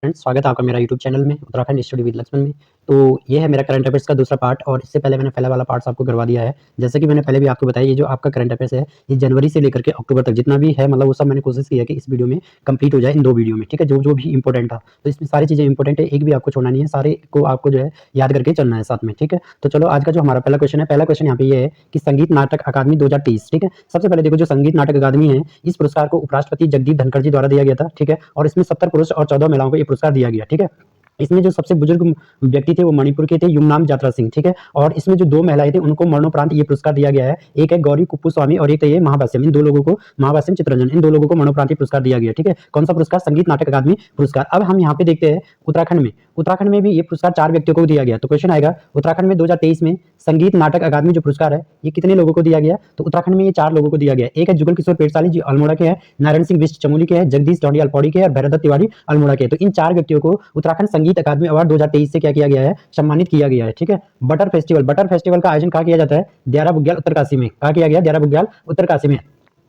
Friends, स्वागत है आपका मेरा यूट्यूब चैनल में उत्तराखंड स्टडी विद लक्ष्मण में। तो ये है मेरा करंट अफेयर्स का दूसरा पार्ट और इससे पहले मैंने पहला वाला पार्ट्स आपको करवा दिया है। जैसे कि मैंने पहले भी आपको बताया, ये जो आपका करंट अफेयर्स है, ये जनवरी से लेकर के अक्टूबर तक जितना भी है, मतलब वो सब मैंने कोशिश की है कि इस वीडियो में कंप्लीट हो जाए, इन 2 वीडियो में, ठीक है? जो भी इंपॉर्टेंट था। तो इसमें सारी चीज़ें इंपॉर्टेंट है, एक भी आपको छोड़ना नहीं है, सारे को आपको जो है याद करके चलना है साथ में, ठीक है? तो चलो आज का जो हमारा पहला क्वेश्चन है, पहला क्वेश्चन यहाँ पे ये है कि संगीत नाटक अकादमी 2023, ठीक है? सबसे पहले देखो, जो संगीत नाटक अकादमी है, इस पुरस्कार को उपराष्ट्रपति जगदीप धनखड़ जी द्वारा दिया गया था, ठीक है? और इसमें 70 पुरुष और 14 महिलाओं को ये पुरस्कार दिया गया, ठीक है? इसमें जो सबसे बुजुर्ग व्यक्ति थे वो मणिपुर के थे, युमनाम जात्रा सिंह, ठीक है? और इसमें जो 2 महिलाएं थी उनको मरणोपरांत ये पुरस्कार दिया गया है। एक है गौरी कुप्पू-स्वामी और एक है ये महाभाष्यम। इन 2 लोगों को, महाभाष्यम चित्तरंजन, इन 2 लोगों को मरणोपरांत ये पुरस्कार दिया गया, ठीक है? कौन सा पुरस्कार? संगीत नाटक अकादमी पुरस्कार। अब हम यहाँ पे देखते हैं उत्तराखंड में। उत्तराखंड में भी ये पुरस्कार 4 व्यक्तियों को दिया गया। तो क्वेश्चन आएगा, उत्तराखंड में 2023 में संगीत नाटक अकादमी जो पुरस्कार है, ये कितने लोगों को दिया गया? तो उत्तराखंड में ये 4 लोगों को दिया गया। एक है जुगल किशोर पेटसाली जी अल्मोड़ा के हैं, नारायण सिंह बिष्ट चमोली के हैं, जगदीश ढौंडियाल पौड़ी के हैं और भैरवदत्त तिवारी अल्मोड़ा के हैं। तो इन 4 व्यक्तियों को उत्तराखंड संगीत अकादमी अवार्ड 2023 से क्या किया गया है? सम्मानित किया गया है, ठीक है? बटर फेस्टिवल का आयोजन कहाँ किया जाता है? देहरा बुग्याल उत्तरकाशी में। कहाँ किया गया? देहरा बुग्याल उत्तरकाशी में।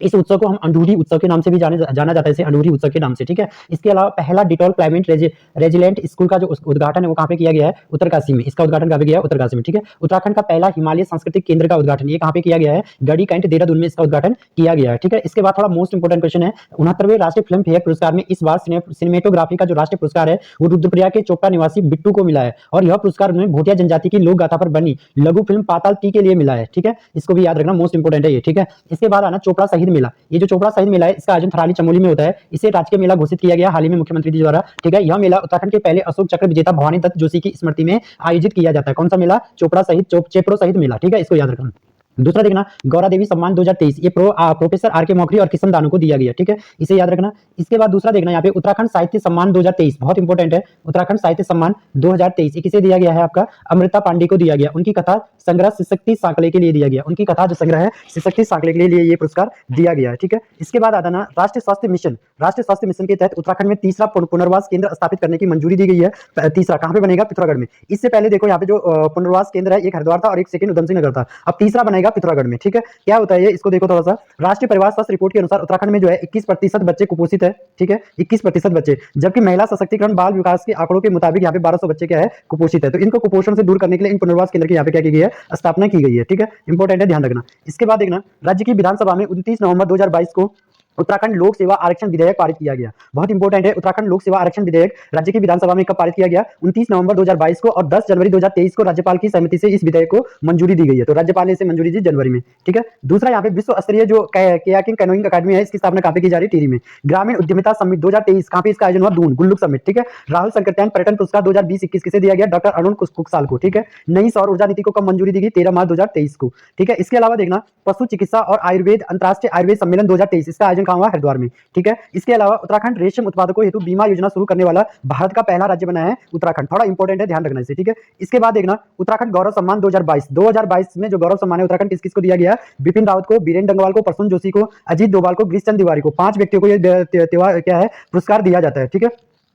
इस उत्सव को हम अंडूरी उत्सव के नाम से भी जाना जाता है, इसे अंडूरी उत्सव के नाम से, ठीक है? इसके अलावा पहला डिटॉल क्लाइमेट रेजिलेंट स्कूल का जो उद्घाटन है वो कहाँ पे किया गया है? उत्तरकाशी में। इसका उद्घाटन कहाँ पे किया है? उत्तरकाशी में, ठीक है? उत्तराखंड का पहला हिमालय सांस्कृतिक केंद्र का उद्घाटन ये कहाँ पे किया गया है? गढ़ी कैंट देहरादून में इसका उद्घाटन किया गया है, ठीक है? इसके बाद थोड़ा मोस्ट इंपोर्टेंट क्वेश्चन है, 69वें राष्ट्रीय फिल्म फेयर पुरस्कार में इस बार सिनेमेटोग्राफी का जो राष्ट्रीय पुरस्कार है वो रुद्रप्रयाग के चोपड़ा निवासी बिट्टू को मिला है और यह पुरस्कार उन्हें भोटिया जनजाति की लोक गाथा पर बनी लघु फिल्म पाताल ती के लिए मिला है, ठीक है? इसको भी याद रखना, मोस्ट इंपोर्टेंट है ये, ठीक है? इसके बाद आना चोपड़ा शहीद मेला। ये जो चोपड़ा शहीद मेला है, इसका आयोजन थराली चमोली में होता है। इसे राजकीय मेला घोषित किया गया हाल ही में मुख्यमंत्री जी द्वारा, ठीक है? यह मेला उत्तराखंड के पहले अशोक चक्र विजेता भवानी दत्त जोशी की स्मृति में आयोजित किया जाता है। कौन सा मेला? चोपड़ा शहीद चेपड़ो शहीद मेला, ठीक है? इसको याद रखना। दूसरा देखना, गौरा देवी सम्मान 2023, ये प्रोफेसर आर के मौखरी और किशन दानू को दिया गया, ठीक है? इसे याद रखना। इसके बाद दूसरा देखना, यहाँ पे उत्तराखंड साहित्य सम्मान 2023 बहुत इंपॉर्टेंट है। उत्तराखंड साहित्य सम्मान 2023 ये किसे दिया गया है? आपका अमृता पांडे को दिया गया। उनकी कथा संग्रह शिवशक्ति सांकले के लिए दिया गया। उनकी कथा जो संग्रह है शिवशक्ति सांकले के लिए ये पुरस्कार दिया गया है, ठीक है? इसके बाद आता ना राष्ट्रीय स्वास्थ्य मिशन। राष्ट्रीय स्वास्थ्य मिशन के तहत उत्तराखंड में तीसरा पुनर्वास केंद्र स्थापित करने की मंजूरी दी गई है। तीसरा कहाँ पे बनेगा? पिथौरागढ़ में। इससे पहले देखो, यहाँ पे जो पुनर्वास केंद्र है, एक हरिद्वार था और एक सेकंड उधम सिंह नगर था। अब तीसरा बनेगा पिथौरागढ़ में, ठीक है? क्या होता है ये, इसको देखो थोड़ा सा। राष्ट्रीय परिवार स्वास्थ्य रिपोर्ट के अनुसार उत्तराखंड में जो है 21% बच्चे कुपोषित है, ठीक है? 21% बच्चे, जबकि महिला सशक्तिकरण बाल विकास के आंकड़ों के मुताबिक यहाँ पे 1200 बच्चे क्या है? कुपोषित है। तो इनको कुपोषण से दूर करने के लिए इन पुनर्वास केंद्र की यहाँ पे क्या की गई है? स्थापना की गई है, ठीक है? इंपॉर्टेंट है, ध्यान रखना। इसके बाद देखना, राज्य की विधानसभा में 29 नवंबर 2022 को उत्तराखंड लोक सेवा आरक्षण विधेयक पारित किया गया। बहुत इंपॉर्टेंट है, उत्तराखंड लोक सेवा आरक्षण विधेयक राज्य की विधानसभा में कब पारित किया गया? 29 नवंबर 2022 को और 10 जनवरी 2023 को राज्यपाल की सहमति से इस विधेयक को मंजूरी दी गई है। तो राज्यपाल ने इसे मंजूरी दी जनवरी में, ठीक है? दूसरा, यहाँ पे विश्व स्तरीय जो कयाकिंग कैनोइंग अकादमी है, इसकी स्थापना कहाँ पे की जा रही है? टिहरी में। ग्रामीण उद्यमिता समिट 2023 कहाँ पे इसका आयोजन हुआ? दून, गुल्लुक समिट, ठीक है? राहुल संकृत्यान पर्यटन पुरस्कार 2020-21 किसे दिया गया? डॉक्टर अरुण कुकसाल को, ठीक है? नई सौर ऊर्जा नीति को कब मंजूरी दी गई? 13 मार्च 2023 को, ठीक है? इसके अलावा देखना, पशु चिकित्सा और आयुर्वेद अंतर्राष्ट्रीय आयुर्वेद सम्मेलन 2023 इसका आयोजन कहाँ हुआ? हरिद्वार में, ठीक है? इसके अलावा उत्तराखंड रेशम उत्पादकों हेतु बीमा योजना शुरू करने वाला भारत का पहला राज्य बना है उत्तराखंड। थोड़ा इंपॉर्टेंट है, ध्यान रखना इसे, ठीक है? इसके बाद देखना, उत्तराखंड गौरव सम्मान 2022 में जो गौरव सम्मान है उत्तराखंड किस किस को दिया गया? बिपिन रावत को, बीरेन डंगवाल को, प्रसून जोशी को, अजीत डोभाल को, गिरीश चंद्र तिवारी को, 5 व्यक्तियों को यह त्योहार क्या है? पुरस्कार दिया जाता है, ठीक है?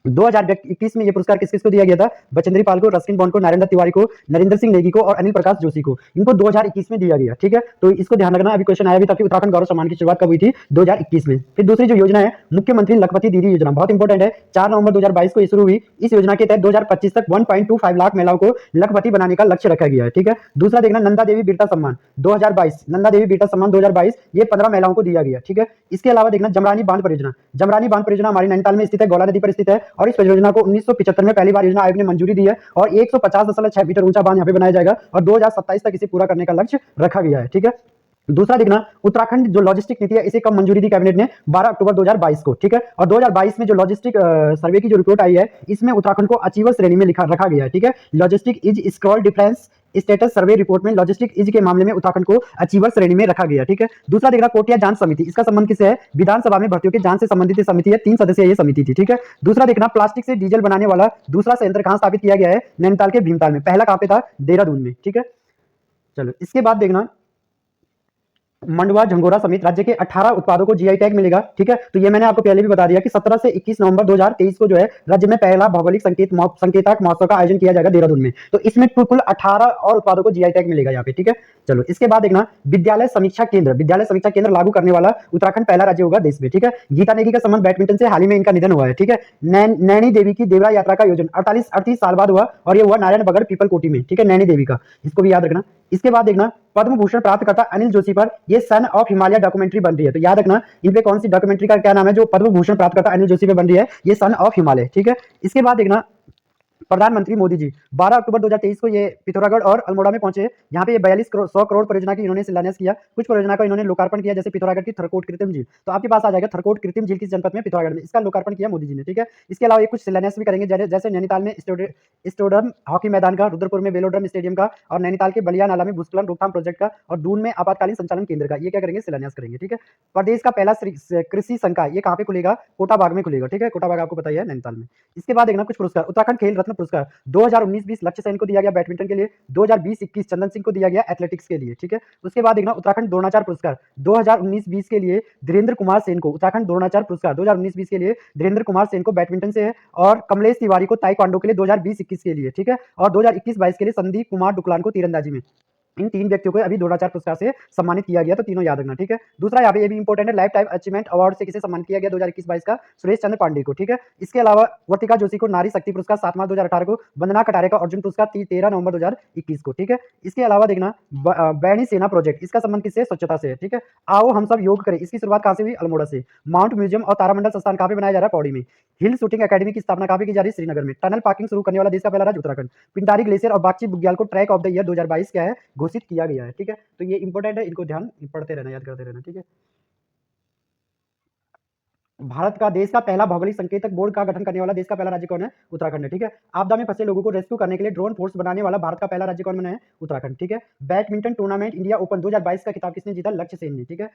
2021 में ये पुरस्कार किस किस को दिया गया था? बचेंद्री पाल को, रस्किन बॉन्ड को, नरेंद्र तिवारी को, नरेंद्र सिंह नेगी को और अनिल प्रकाश जोशी को। इनको 2021 में दिया गया, ठीक है? तो इसको ध्यान रखना। अभी क्वेश्चन आया भी था कि उत्तराखंड गौरव सम्मान की शुरुआत कब हुई थी? 2021 में। फिर दूसरी जो योजना है मुख्यमंत्री लखपति दीदी योजना, बहुत इंपॉर्टेंट है। 4 नवंबर 2022 को ये शुरू हुई। इस योजना के तहत 2025 तक 1.25 लाख महिलाओं को लखपति बनाने का लक्ष्य रखा गया है, ठीक है? दूसरा देखना, नंदा देवी वीरता सम्मान 2022, नंदा देवी वीरता सम्मान 2022 ये 15 महिलाओं को दिया गया, ठीक है? इसके अलावा देखना, जमरानी बांध परियोजना। जमरानी बांध परियोजना हमारे नैनीताल में स्थित है, गौला नदी पर स्थित है और इस परियोजना को 1975 में पहली बार योजना आयोग ने मंजूरी दी है और 150.6 मीटर ऊंचा बांध यहाँ पे बनाया जाएगा और 2027 तक इसे पूरा करने का लक्ष्य रखा गया है, ठीक है? दूसरा देखना, उत्तराखंड जो लॉजिस्टिक नीति है इसे कब मंजूरी दी कैबिनेट ने? 12 अक्टूबर 2022 को, ठीक है? और 2022 में जो लॉजिस्टिक सर्वे की जो रिपोर्ट आई है इसमें उत्तराखंड को अचीवर श्रेणी में रखा गया है, ठीक है? Logistic is scroll difference status survey report में लॉजिस्टिक इज के मामले में उत्तराखंड को अचीवर श्रेणी में रखा गया, ठीक है? दूसरा देखना, कोटिया जांच समिति, इसका संबंध किससे है? विधानसभा में भर्तियों के जांच से संबंधित समिति है, 3 सदस्यीय ये समिति थी, ठीक है? दूसरा देखना, प्लास्टिक से डीजल बनाने वाला दूसरा संयंत्र कहां स्थापित किया गया है? नैनीताल के भीमताल में। पहला कहां पे था? देहरादून में, ठीक है? चलो इसके बाद देखना, मंडवा झंगोरा समेत राज्य के 18 उत्पादों को जीआई टैग मिलेगा। ठीक है, तो ये मैंने आपको पहले भी बता दिया कि 17 से 21 नवंबर 2023 को जो है राज्य में पहला भौगोलिक संकेतक महोत्सव का आयोजन किया जाएगा देहरादून में। तो इसमें कुल 18 और उत्पादों को जीआई टैग मिलेगा यहाँ पे। ठीक है, चलो इसके बाद देखना विद्यालय समीक्षा केंद्र लागू करने वाला उत्तराखंड पहला राज्य होगा देश में। ठीक है, गीता नेगी का संबंध बैडमिंटन से हाल ही में इनका निधन हुआ है। ठीक है, नैनी देवी की देवरा यात्रा का आयोजन 38 साल बाद हुआ और ये हुआ नारायण बगड़ पीपल कोटी में। ठीक है, नैनी देवी का, इसको भी याद रखना। इसके बाद देखना पद्म भूषण प्राप्तकर्ता अनिल जोशी पर ये सन ऑफ हिमालय डॉक्यूमेंट्री बन रही है। तो याद रखना इन पे कौन सी डॉक्यूमेंट्री का क्या नाम है जो पद्म भूषण प्राप्तकर्ता अनिल जोशी पे बन रही है, ये सन ऑफ हिमालय। ठीक है, इसके बाद देखना प्रधानमंत्री मोदी जी 12 अक्टूबर 2023 को ये पिथौरागढ़ और अल्मोड़ा में पहुंचे। यहाँ पे ये 100 करोड़ परियोजना की इन्होंने शिलान्यास किया। कुछ परियोजना का इन्होंने लोकार्पण किया, जैसे पिथौरागढ़ की थरकोट कृत्रिम झील। तो आपके पास आ जाएगा थरकोट कृत्रिम झील किस जनपद में, पिथौरागढ़ में, इसका लोकार्पण किया मोदी जी ने। ठीक है, इसके अलावा ये कुछ शिलान्यास भी करेंगे, जैसे नैनीताल में स्टेडियम हॉकी मैदान का, रुद्रपुर में वेलोड्रम स्टेडियम का, और नैनीताल के बलिया नाला में भूस्खलन रोकथाम प्रोजेक्ट का, और दून में आपातकालीन संचालन केंद्र का, ये क्या करेंगे, शिलान्यास करेंगे। ठीक है, प्रदेश का पहला कृषि संकाय ये कहाँ पे खुलेगा, कोटाबाग में खुलेगा। ठीक है, कोटाबाग आपको पता ही है, नैनीताल में। इसके बाद देखना कुछ पुरस्कार, उत्तराखंड खेल रत्न पुरस्कार 2019-20 लक्ष्य सेन को दिया गया बैडमिंटन के लिए, 2020-21 चंदन सिंह को दिया गया एथलेटिक्स के लिए। ठीक है, उसके बाद देखना उत्तराखंड द्रोणाचार्य पुरस्कार 2019-20 के लिए धीरेन्द्र कुमार सेन को, उत्तराखंड द्रोणाचार्य पुरस्कार 2019-20 के लिए धीरेन्द्र कुमार सेन को बैडमिंटन से है, और कमलेश तिवारी को ताइक्वांडो के लिए 2020-21 के लिए। ठीक है, और 2021-22 के लिए संदीप कुमार डुकलान को तीरंदाजी में। इन 3 व्यक्तियों को अभी द्रोणाचार्य पुरस्कार से सम्मानित किया गया, तो तीनों याद रखना। ठीक है, दूसरा यहाँ पे ये भी इंपॉर्टेंट है, लाइफ टाइम अचीवमेंट अवार्ड से किसे सम्मानित किया गया 2021-22 का, सुरेश चंद्र पांडे को। ठीक है, इसके अलावा वर्तिका जोशी को नारी शक्ति पुरस्कार 7 मार्च 2018 को, वंदना कटारे का अर्जुन पुरस्कार 13 नवंबर 2021 को। ठीक है, इसके अलावा देखना बैनी सेना प्रोजेक्ट, इसका संबंध किससे, स्वच्छता से है। ठीक है, आओ हम सब योग करें, इसकी शुरुआत कहाँ से हुई, अल्मोड़ा से। माउंट म्यूजियम और तारामंडल संस्थान कहाँ पे बनाया जा रहा है, पौड़ी में। हिल शूटिंग अकेडमी की स्थापना कहाँ पे की जा रही है, श्रीनगर में। टनल पार्किंग शुरू करने वाला देश का पहला राज्य उत्तराखंड। पिंडारी ग्लेशियर और बागची बुग्याल को ट्रैक ऑफ द ईयर 2022 क्या है, घोषित किया गया है। ठीक है, तो ये इंपॉर्टेंट है, इनको ध्यान पढ़ते रहना, याद करते रहना। ठीक है, भारत का देश का पहला भौगोलिक संकेतक बोर्ड का गठन करने वाला देश का पहला राज्य कौन है, उत्तराखंड है। ठीक है, आपदा में फंसे लोगों को रेस्क्यू करने के लिए ड्रोन फोर्स बनाने वाला भारत का पहला राज्य कौन बना है, उत्तराखंड। ठीक है, बैडमिंटन टूर्नामेंट इंडिया ओपन 2022 का खिताब किसने जीता, लक्ष्य सेन ने। ठीक है,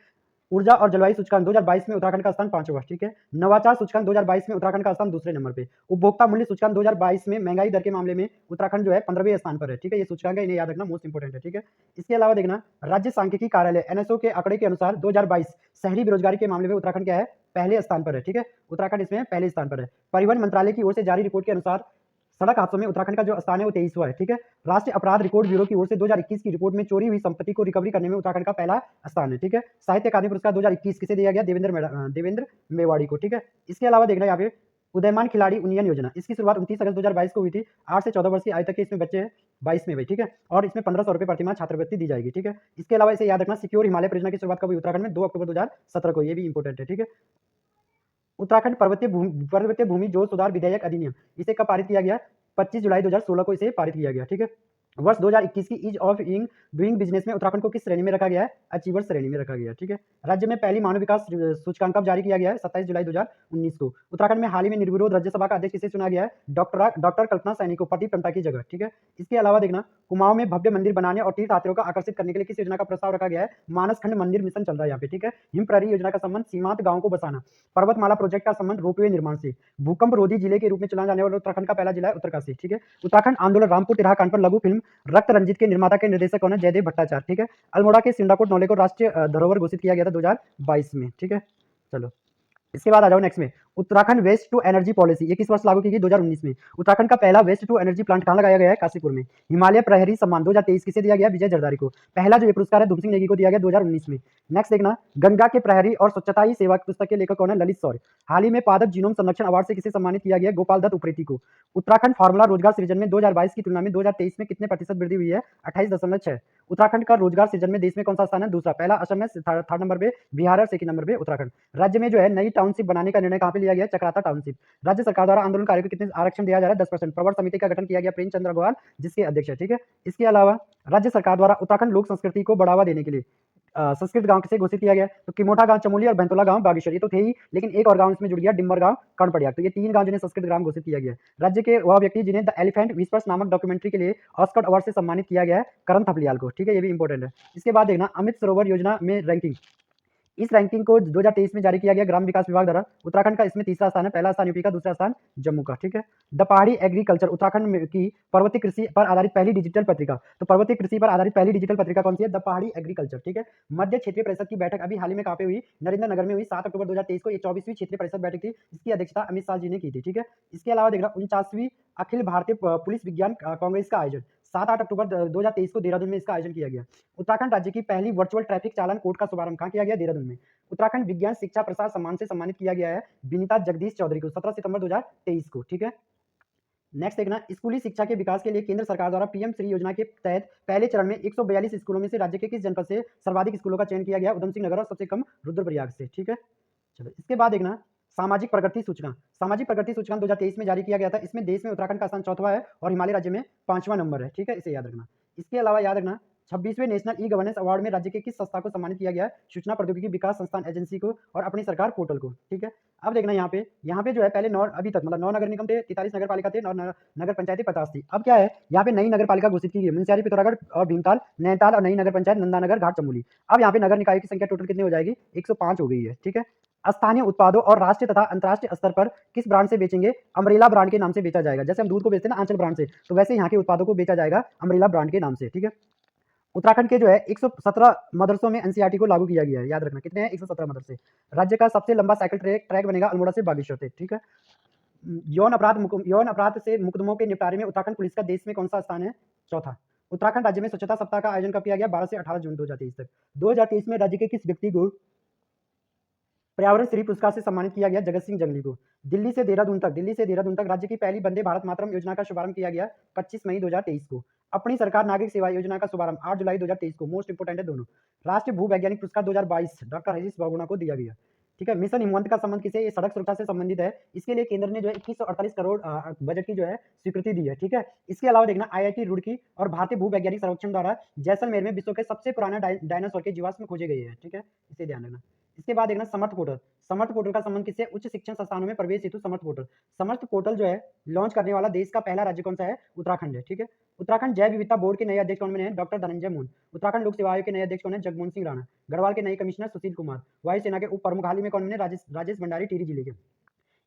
ऊर्जा और जलवायु सूचकांक 2022 में उत्तराखंड का स्थान 5वां। ठीक है, नवाचार सूचकांक 2022 में उत्तराखंड का स्थान दूसरे नंबर पे। उपभोक्ता मूल्य सूचकांक 2022 में महंगाई दर के मामले में उत्तराखंड जो है 15वें स्थान पर है। ठीक है, ये सूचकांक है, इन्हें याद रखना, मोस्ट इंपोर्टेंट है। ठीक है, इसके अलावा देखना राज्य सांख्यिकी कार्यालय एनएसओ के आंकड़े के अनुसार 2022 शहरी बेरोजगारी के मामले में उत्तराखंड क्या है, पहले स्थान पर है। ठीक है, उत्तराखंड इसमें पहले स्थान पर है। परिवहन मंत्रालय की ओर से जारी रिपोर्ट के अनुसार सड़क हादसों में उत्तराखंड का जो स्थान है वो 23वां है। ठीक है, राष्ट्रीय अपराध रिकॉर्ड ब्यूरो की ओर से 2021 की रिपोर्ट में चोरी हुई संपत्ति को रिकवरी करने में उत्तराखंड का पहला स्थान है। ठीक है, साहित्य अकादमी पुरस्कार 2021 किसे दिया गया, देवेंद्र मेवाड़ी को। ठीक है, इसके अलावा देखना यहाँ पे उदयमान खिलाड़ी उन्नयन योजना, इसकी शुरुआत 29 अगस्त 2022 को हुई थी। 8 से 14 वर्ष की आयु तक के इसमें बच्चे हैं 22 में भाई। ठीक है, और इसमें 1500 रुपए प्रतिमाह छात्रवृत्ति दी जाएगी। ठीक है, इसके अलावा इसे याद रखना सिक्योर हिमालय परियोजना की शुरुआत कब हुई, उत्तराखंड में 2 अक्टूबर 2017 को, ये भी इंपॉर्टेंट है। ठीक है, उत्तराखंड पर्वतीय भूमि जोत सुधार विधेयक अधिनियम, इसे कब पारित किया गया, 25 जुलाई 2016 को इसे पारित किया गया। ठीक है, वर्ष 2021 की ईज ऑफ डूइंग बिजनेस में उत्तराखंड को किस श्रेणी में रखा गया है, अचीवर श्रेणी में रखा गया है। ठीक है, राज्य में पहली मानव विकास सूचकांक कब जारी किया गया है, 27 जुलाई 2019 को। उत्तराखंड में हाल ही में निर्विरोध राज्यसभा का अध्यक्ष किसे चुना गया है, डॉक्टर कल्पना सैनी को, प्रदीप टम्टा की जगह। ठीक है, इसके अलावा देखना कुमाऊं में भव्य मंदिर बनाने और तीर्थयात्रियों को आकर्षित करने के लिए किस योजना का प्रस्ताव रखा गया है, मानसखंड मंदिर मिशन चल रहा है यहाँ पे। ठीक है, हिम प्रहरी योजना का संबंध सीमांत गांवों को बसाना, पर्वतमाला प्रोजेक्ट का संबंध रोपवे निर्माण से, भूकंप रोधी जिले के रूप में चुना जाने वाला उत्तराखंड का पहला जिला है उत्तरकाशी। ठीक है, उत्तराखंड आंदोलन रामपुर तिराहा कांड पर लघु फिल्म रक्त रंजित के निर्माता के निर्देशक कौन है, जयदेव भट्टाचार्य। ठीक है, अल्मोड़ा के सिंडाकोट नौले को राष्ट्रीय धरोहर घोषित किया गया था 2022 में। ठीक है, चलो इसके बाद आ जाओ नेक्स्ट में, Uttarakhand waste to energy policy, ये किस वर्ष लागू की गई, 2019 में। उत्तराखंड का पहला वेस्ट टू एनर्जी प्लांट कहां लगाया गया है, काशीपुर में। हिमालय प्रहरी सम्मान 2023 किसे दिया गया, विजय जरदारी को। पहला जो ये पुरस्कार है धूप सिंह नेगी को दिया गया 2019 में। नेक्स्ट देखना गंगा के प्रहरी और स्वच्छता ही सेवा पुस्तक के लेखक कौन है, ललित शौर्य। हाल ही में पादप जीनोम संरक्षण अवार्ड से किसे सम्मानित किया गया, गोपाल दत्त उप्रेती को। उत्तराखंड फार्मूला रोजगार सृजन में 2022 की तुलना में 2023 में कितने प्रतिशत वृद्धि हुई है, 28.6। उत्तराखंड का रोजगार सृजन में देश में कौन सा स्थान है, दूसरा। पहला असम में, थर्ड नंबर पे बिहार और सेकंड नंबर पे उत्तराखंड। राज्य में जो है नई टाउनशिप बनाने का निर्णय कहां पे लिया गया, चक्राता टाउनशिप। राज्य सरकार द्वारा आंदोलनकारियों को कितने आरक्षण दिया जा रहा है, 10%। प्रवर समिति का गठन किया गया प्रेमचंद अग्रवाल जिसके अध्यक्ष है। ठीक है, इसके अलावा राज्य सरकार द्वारा उत्तराखंड लोक संस्कृति को बढ़ावा देने के लिए संस्कृत गांव किसे घोषित किया गया, तो किमोठा गांव चमोली और बेंतोला गांव बागेश्वर, ये तो थे ही, लेकिन एक और गांव इसमें जुड़ गया, डिम्बर गांव कर्णपड़िया। तो ये 3 गांव जिन्हें संस्कृत ग्राम घोषित किया गया। राज्य के वह व्यक्ति जिन्हें द एलिफेंट विस्पर्स नामक डॉक्यूमेंट्री के लिए ऑस्कर अवार्ड से सम्मानित किया गया है, करण थपलियाल को। ठीक है, ये भी इंपॉर्टेंट है। इसके बाद देखना अमृत सरोवर योजना में रैंकिंग इस रैंकिंग को 2023 में जारी किया गया ग्राम विकास विभाग द्वारा। उत्तराखंड का इसमें तीसरा स्थान है, पहला स्थान यूपी का, दूसरा स्थान जम्मू का। ठीक है। द पहाड़ी एग्रीकल्चर उत्तराखंड की पर्वतीय कृषि पर आधारित पहली डिजिटल पत्रिका। तो पर्वतीय कृषि पर आधारित पहली डिजिटल पत्रिका कौन सी है? द पहाड़ी एग्रीकल्चर। ठीक है। मध्य क्षेत्रीय परिषद की बैठक अभी हाल ही में कहाँ पे हुई? नरेंद्र नगर में हुई, 7 अक्टूबर 2023 को। ये 24वीं क्षेत्रीय परिषद बैठक थी, इसकी अध्यक्षता अमित शाह जी ने की थी। ठीक है। इसके अलावा देखना 49वीं अखिल भारतीय पुलिस विज्ञान कांग्रेस का आयोजन 7-8 अक्टूबर 2023 को देहरादून में इसका आयोजन किया गया। उत्तराखंड राज्य की पहली वर्चुअल ट्रैफिक चालान कोर्ट का शुभारंभ कहाँ किया गया? देहरादून में। उत्तराखंड विज्ञान शिक्षा प्रसार सम्मान से सम्मानित किया गया है विनीता जगदीश चौधरी को 17 सितंबर 2023 को। ठीक है। नेक्स्ट देखना, स्कूली शिक्षा के विकास के लिए केंद्र सरकार द्वारा पीएम श्री योजना के तहत पहले चरण में 142 स्कूलों में से राज्य के किस जनपद से सर्वाधिक स्कूलों का चयन किया गया? उधम सिंह नगर और सबसे कम रुद्रप्रयाग से। ठीक है। चलो इसके बाद देखना, सामाजिक प्रगति सूचकांक। सामाजिक प्रगति सूचकांक 2023 में जारी किया गया था। इसमें देश में उत्तराखंड का स्थान 4वां है और हिमालय राज्य में 5वां नंबर है। ठीक है, इसे याद रखना। इसके अलावा याद रखना, 26वें नेशनल ई गवर्नेंस अवार्ड में राज्य के किस संस्था को सम्मानित किया गया है? सूचना प्रौद्योगिकी विकास संस्थान एजेंसी को और अपनी सरकार पोर्टल को। ठीक है। अब देखना यहाँ पे जो है पहले 9 अभी तक मतलब 9 नगर निगम थे, 43 नगर पालिका थे, 9 नगर पंचायतें 50 थी। अब क्या है, यहाँ पे नई नगर पालिका घोषित की गई है, मुनस्यारी, पिथौरागढ़ और भीमताल, नैनीताल, और नई नगर पंचायत नंदानगर, घाट चमोली। अब यहाँ पे नगर निकाय की संख्या टोटल कितनी हो जाएगी? 105 हो गई है। ठीक है। स्थानीय उत्पादों और राष्ट्रीय तथा अंतर्राष्ट्रीय स्तर पर किस ब्रांड से बेचेंगे? अमरेला ब्रांड के नाम से बेचा जाएगा। जैसे हम दूध को बेचते हैं ना आंचल ब्रांड से, तो वैसे यहाँ के उत्पादों को बेचा जाएगा अमरेला ब्रांड के नाम से। ठीक है। उत्तराखंड के जो है 117 मदरसों में एनसीईआरटी को लागू किया गया है। याद रखना कितने हैं? 117 मदरसे। राज्य का सबसे लंबा साइकिल ट्रैक बनेगा अल्मोड़ा से बागेश्वर तक। ठीक है। यौन अपराध से मुकदमों के निपटारे में उत्तराखंड पुलिस का देश में कौन सा स्थान है? चौथा। उत्तराखंड राज्य में स्वच्छता सप्ताह का आयोजन कब किया गया? 12 से 18 जून 2023 तक। 2023 में राज्य के किस व्यक्ति को पर्यावरण श्री पुरस्कार से सम्मानित किया गया? जगत सिंह जंगली को। दिल्ली से देहरादून तक राज्य की पहली वंदे भारत मातरम योजना का शुभारंभ किया गया 25 मई 2023 को। अपनी सरकार नागरिक सेवा योजना का शुभारंभ 8 जुलाई 2023 को। मोस्ट इंपोर्टेंट है दोनों। राष्ट्रीय भू वैज्ञानिक पुरस्कार 2022 डॉक्टर हरीश बहुगुणा को दिया गया। ठीक है। मिशन हिमवंत का संबंध किसे? ये सड़क सुरक्षा से संबंधित है। इसके लिए केंद्र ने जो है 2148 करोड़ बजट की जो है स्वीकृति दी है। ठीक है। इसके अलावा देखना, आईआईटी रुड़की और भारतीय भू वैज्ञानिक सर्वेक्षण द्वारा जैसलमेर में विश्व के सबसे पुराना डायनासोर के जीवाश्म खोजे गए हैं। ठीक है, इसे ध्यान रखना। इसके बाद देखना, समर्थ पोर्टल। समर्थ पोर्टल का संबंध किससे? उच्च शिक्षण संस्थानों में प्रवेश हेतु समर्थ पोर्टल। समर्थ पोर्टल जो है लॉन्च करने वाला देश का पहला राज्य कौन सा है? उत्तराखंड है। ठीक है। उत्तराखंड जैव विविधता बोर्ड के नए अध्यक्ष कौन बने हैं? डॉक्टर धनंजय मोहन। उत्तराखंड लोक सेवा आयोग के नए अध्यक्ष कौन है? जगमोहन सिंह राणा। गढ़वाल के नए कमिश्नर सुशील कुमार। वायुसेना के उप प्रमुख हाल ही में कौन बने? राजेश भंडारी, टिहरी जिले के।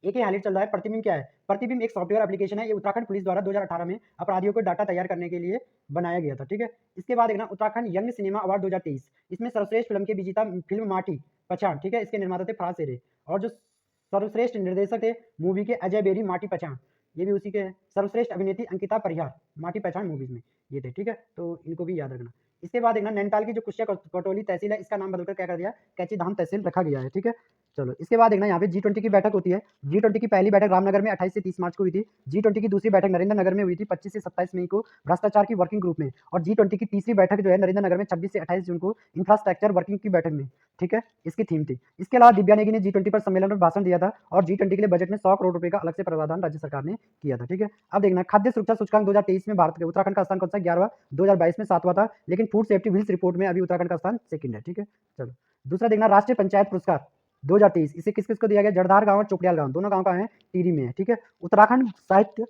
एक ही हाईलाइट चल रहा है। प्रतिबिंब क्या है? प्रतिबिंब एक सॉफ्टवेयर एप्लीकेशन है। ये उत्तराखंड पुलिस द्वारा 2018 में अपराधियों को डाटा तैयार करने के लिए बनाया गया था। ठीक है। इसके बाद देखना, उत्तराखंड यंग सिनेमा अवार्ड 2023, इसमें सर्वश्रेष्ठ फिल्म के विजेता फिल्म माटी पहचान। ठीक है। इसके निर्माता थे फराज शेरे, और जो सर्वश्रेष्ठ निर्देशक थे मूवी के अजय बेरी, माटी पहचान, ये भी उसी के हैं। सर्वश्रेष्ठ अभिनेत्री अंकिता परिहार, माटी पहचान मूवीज में ये थे। ठीक है, तो इनको भी याद रखना। इसके बाद देखना, नैनीताल की जो कुशिया कटोली तहसील है, इसका नाम बदलकर क्या कर दिया? कैची धाम तहसील रखा गया है। ठीक है। चलो इसके बाद देखना, यहाँ पे G20 की बैठक होती है। G20 की पहली बैठक रामनगर में 28 से 30 मार्च को हुई थी। G20 की दूसरी बैठक नरेंद्र नगर में हुई थी 25 से 27 मई को भ्रष्टाचार की वर्किंग ग्रुप में। और G20 की तीसरी बैठक जो है नरेंद्र नगर में 26 से 28 जून को इंफ्रास्ट्रक्चर वर्किंग की बैठक में। ठीक है, इसकी थीम थी। इसके अलावा दिव्या नेगी ने G20 पर सम्मेलन में भाषण दिया था, और G20 के लिए बजट में 100 करोड़ रुपए का अलग से प्रावधान राज्य सरकार ने किया था। ठीक है। अब देखना, खाद्य सुरक्षा सूचकांक 2023 में भारत के उत्तराखंड का स्थान कौन सा? 11वां। 2022 में 7वां था, लेकिन फूड सेफ्टी व्हील्स रिपोर्ट में अभी उत्तराखंड का स्थान सेकंड है। ठीक है। चलो दूसरा देखना, राष्ट्रीय पंचायत पुरस्कार 2023, इसे किस किस को दिया गया? जड़धार गांव और चोपड़ियाल गांव, दोनों गांव का है, टिहरी में है। ठीक है। उत्तराखंड साहित्य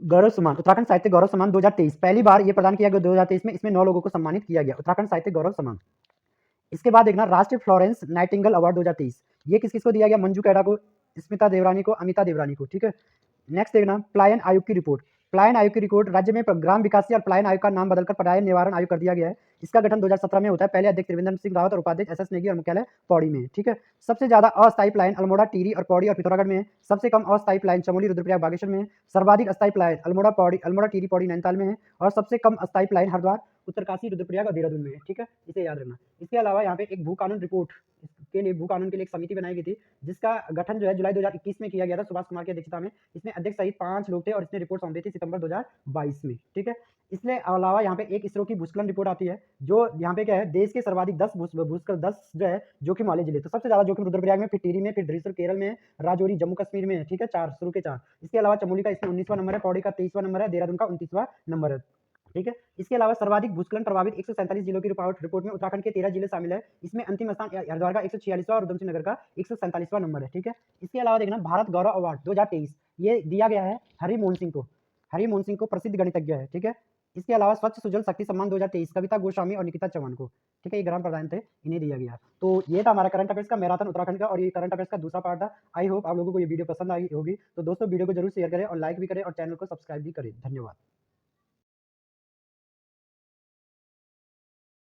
गौरव सम्मान 2023 पहली बार ये प्रदान किया गया 2023 में। इसमें 9 लोगों को सम्मानित किया गया, उत्तराखंड साहित्य गौरव सम्मान। इसके बाद देखना, राष्ट्रीय फ्लोरेंस नाइटिंगेल अवार्ड 2023, ये किस किस को दिया गया? मंजू कैडा को, स्मिता देवरानी को, अमिता देवरानी को। ठीक है। नेक्स्ट देखना, पलायन आयोग की रिपोर्ट। पलायन आयोग की रिपोर्ट, राज्य में ग्राम विकास और पलायन आयोग का नाम बदलकर पलायन निवारण आयोग कर दिया गया है। इसका गठन 2017 में होता है। पहले अध्यक्ष त्रिवेंद्र सिंह रावत और उपाध्यक्ष एस नेगी, और मुख्यालय पौड़ी में। ठीक है। सबसे ज्यादा अस्थायी पलायन अल्मोड़ा, टिहरी और पौड़ी और पिथौरागढ़ में है। सबसे कम अस्थायी पलायन चमोली, रुद्रप्रयाग, बागेश्वर में है। सर्वाधिक अस्थायी पलायन अल्मोड़ा, टिहरी, पौड़ी, नैनीताल में है। और सबसे कम अस्थायी पलायन हरिद्वार, उत्तरकाशी, रुद्रप्रयाग और देहरादून में है। ठीक है, इसे याद रखना। इसके अलावा यहाँ पे एक भू कानून रिपोर्ट के लिए, भू कानून के लिए एक समिति बनाई गई थी, जिसका गठन जो है जुलाई 2021 में किया गया था सुभाष कुमार की अध्यक्षता में। इसमें अध्यक्ष सहित 5 लोग थे, और इसने रिपोर्ट सौंपी थी सितंबर 2022 में। ठीक है। इसके अलावा यहाँ पे एक इसरो की भूस्खलन रिपोर्ट आती है, जो यहाँ पे क्या है, देश के सर्वाधिक 10 भूस्खलन 10 जो है जोखिम वाले जिले। तो सबसे ज्यादा जोखिम रुद्रप्रयाग में, फिर टिहरी में, फिर धृतराष्ट्र केरल में, राजौरी जम्मू कश्मीर में है। ठीक है, 4 शुरू के 4। इसके अलावा चमोली का इसमें 19वां नंबर है, पौड़ी का 23वां नंबर है, देहरादून का 29वां नंबर है। ठीक है। इसके अलावा सर्वाधिक भूस्खलन प्रभावित 147 जिलों की रिपोर्ट में उत्तराखंड के 13 जिले शामिल है। इसमें अंतिम स्थान हरिद्वार का 146वां और उधमसिंह नगर का 147वां नंबर है। ठीक है। इसके अलावा देखना, भारत गौरव अवार्ड 2023 ये दिया गया है हरिमोहन सिंह को। हरिमोहन सिंह को प्रसिद्ध गणितज्ञ है, ठीक है। इसके अलावा स्वच्छ सुजल शक्ति सम्मान 2023 कविता गोस्वामी और निकिता चौहान को, ठीक है, ये ग्राम प्रधान थे, इन्हें दिया गया। तो ये था हमारा करंट अफेयर्स का मैराथन उत्तराखंड का, और ये करंट अफेयर्स का दूसरा पार्ट था। आई होप आप लोगों को ये वीडियो पसंद आई होगी। तो दोस्तों वीडियो को जरूर शेयर करें और लाइक भी करें और चैनल को सब्सक्राइब भी करें। धन्यवाद।